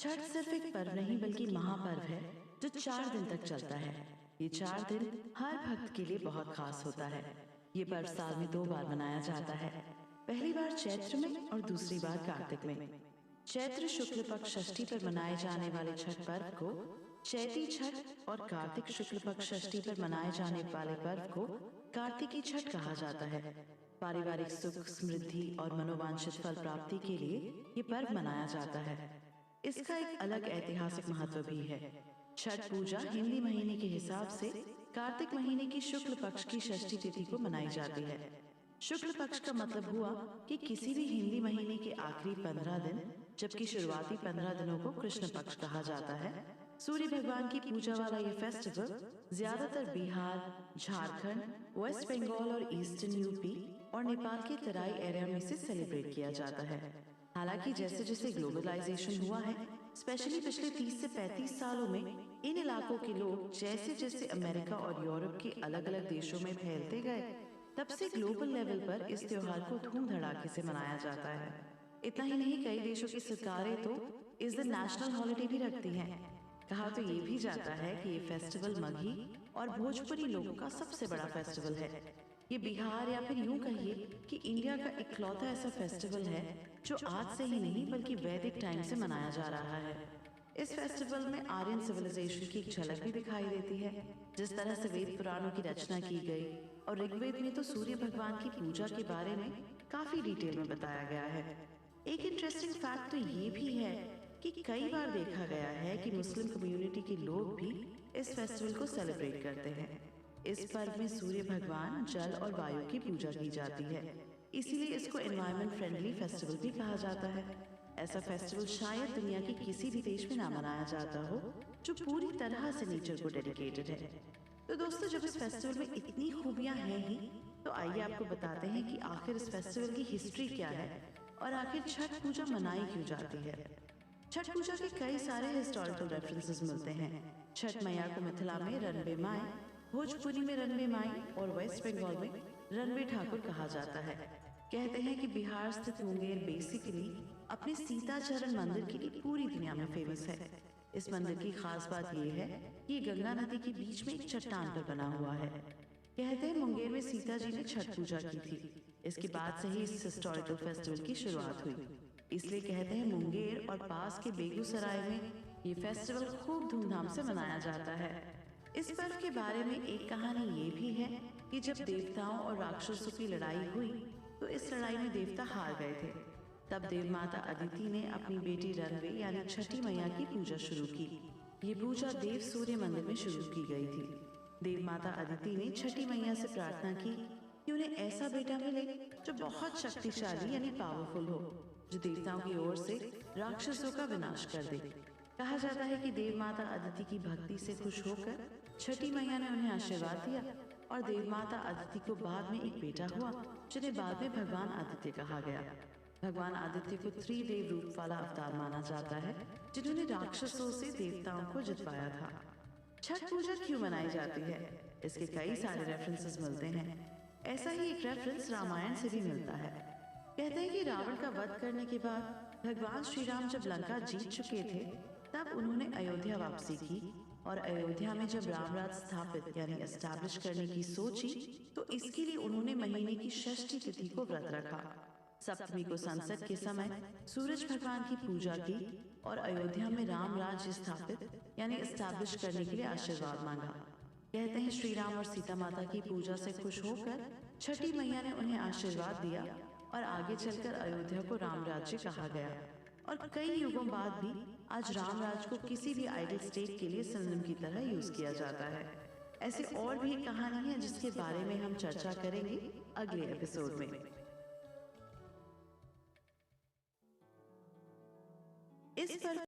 छठ सिर्फ एक पर्व नहीं बल्कि महापर्व है जो 4 दिन तक चलता है। ये 4 दिन हर भक्त के लिए बहुत खास होता है। ये पर्व साल में 2 बार मनाया जाता है, पहली बार चैत्र में और दूसरी बार कार्तिक में। चैत्र शुक्ल पक्ष षष्ठी पर मनाए जाने वाले छठ पर्व को चैती छठ और कार्तिक शुक्ल पक्ष षष्ठी पर मनाए जाने वाले पर्व को कार्तिकी छठ कहा जाता है। पारिवारिक सुख, समृद्धि और मनोवांछित फल प्राप्ति के लिए ये पर्व मनाया जाता है। इसका एक अलग ऐतिहासिक महत्व भी है। छठ पूजा हिंदी महीने के हिसाब से कार्तिक महीने की शुक्ल पक्ष की षष्ठी तिथि को मनाई जाती है। शुक्ल पक्ष का मतलब हुआ कि किसी भी हिंदी महीने के आखिरी 15 दिन, जबकि शुरुआती 15 दिनों को कृष्ण पक्ष कहा जाता है। सूर्य भगवान की पूजा वाला ये फेस्टिवल ज्यादातर बिहार, झारखंड, वेस्ट बंगाल और ईस्टर्न यूपी और नेपाल के तराई एरिया में से सेलिब्रेट किया जाता है। हालांकि जैसे जैसे ग्लोबलाइजेशन हुआ है, स्पेशली पिछले 30 से 35 सालों में, इन इलाकों के लोग जैसे जैसे अमेरिका और यूरोप के अलग अलग देशों में फैलते गए, तब से ग्लोबल लेवल पर इस त्योहार को धूम धड़ाके से मनाया जाता है। इतना ही नहीं, कई देशों की सरकारें तो इस दिन नेशनल हॉलिडे भी रखती हैं। कहा तो ये भी जाता है कि ये फेस्टिवल मगही और भोजपुरी लोगों का सबसे बड़ा फेस्टिवल है। ये बिहार या फिर यूं कहिए कि इंडिया का इकलौता ऐसा फेस्टिवल है जो आज से ही नहीं बल्कि वैदिक टाइम से मनाया जा रहा है। इस फेस्टिवल में आर्यन सिविलाइजेशन की एक झलक भी दिखाई देती है। जिस तरह से वेद पुराणों की रचना की गई और ऋग्वेद में तो सूर्य भगवान की पूजा के बारे में काफी डिटेल में बताया गया है। एक इंटरेस्टिंग फैक्ट तो ये भी है कि कई बार देखा गया है कि मुस्लिम कम्युनिटी के लोग भी इस फेस्टिवल को सेलिब्रेट करते हैं। इस पर्व में सूर्य भगवान, जल और वायु की पूजा की जाती है, इसीलिए इसको एनवायरमेंट फ्रेंडली फेस्टिवल भी कहा जाता है। ऐसा फेस्टिवल शायद दुनिया के किसी भी देश में ना मनाया जाता हो जो पूरी तरह से नेचर को डेडिकेटेड है। तो दोस्तों, जब इस फेस्टिवल में इतनी खूबियां हैं ही, तो आइए आपको बताते हैं कि आखिर इस फेस्टिवल की हिस्ट्री क्या है और आखिर छठ पूजा मनाई क्यों जाती है। छठ पूजा के कई सारे हिस्टोरिकल रेफरेंसेस मिलते हैं। छठ मैया को मिथिला में रनबे माई, भोजपुरी में रनबे माई और वेस्ट बंगाल में रनबे ठाकुर कहा जाता है। कहते हैं कि बिहार स्थित मुंगेर बेसिकली अपने सीताचरण मंदिर के लिए पूरी दुनिया में फेमस है। इस मंदिर की खास बात यह है कि गंगा नदी के बीच में एक चट्टान पर बना हुआ है। कहते हैं मुंगेर में सीता जी ने छठ पूजा की थी। इसके बाद से ही इस हिस्टोरिकल फेस्टिवल की शुरुआत हुई। इसलिए कहते हैं मुंगेर और पास के बेगूसराय में ये फेस्टिवल खूब धूमधाम से मनाया जाता है। इस पर्व के बारे में एक कहानी ये भी है कि जब देवताओं और राक्षसों की लड़ाई हुई तो इस लड़ाई में देवता हार गए थे। तब देव माता अदिति ने अपनी बेटी रनबे यानी छठी मैया की पूजा शुरू की। ये पूजा देव सूर्य मंदिर में शुरू की गई थी। देव माता अदिति ने छठी मैया से प्रार्थना की कि उन्हें ऐसा बेटा मिले जो बहुत शक्तिशाली यानी पावरफुल हो, जो देवताओं की ओर से राक्षसों का विनाश कर दे। कहा जाता है कि देव माता अदिति की भक्ति से खुश होकर छठी मैया ने उन्हें आशीर्वाद दिया और देव माता अदिति को बाद में एक बेटा हुआ, जिन्हें बाद में भगवान आदित्य कहा गया। भगवान आदित्य को त्रिदेव रूप वाला अवतार माना जाता है, जिन्होंने राक्षसों से देवताओं को जितवाया था। छठ पूजा क्यों मनाई जाती है, इसके कई सारे रेफरेंसेस मिलते हैं। ऐसा ही एक रेफरेंस रामायण से भी मिलता है। कहते हैं कि रावण का वध करने के बाद भगवान श्री राम जब लंका जीत चुके थे, तब उन्होंने अयोध्या वापसी की और अयोध्या में जब रामराज स्थापित यानी एस्टैब्लिश करने की सोची, तो इसके लिए उन्होंने महीने की षष्ठी तिथि को व्रत रखा। सप्तमी को संसद के समय सूरज भगवान की पूजा की और अयोध्या में राम राज्य स्थापित यानी एस्टैब्लिश करने के लिए आशीर्वाद मांगा। कहते हैं श्री राम और सीता माता की पूजा से खुश होकर छठी मैया ने उन्हें आशीर्वाद दिया और आगे चलकर अयोध्या को राम राज्य कहा गया। और कई युगों बाद भी आज राम राज्य को किसी भी आइडल स्टेट के लिए सिनोनिम की तरह यूज किया जाता है। ऐसी और भी एक कहानी है जिसके बारे में हम चर्चा करेंगे अगले एपिसोड में। इस पर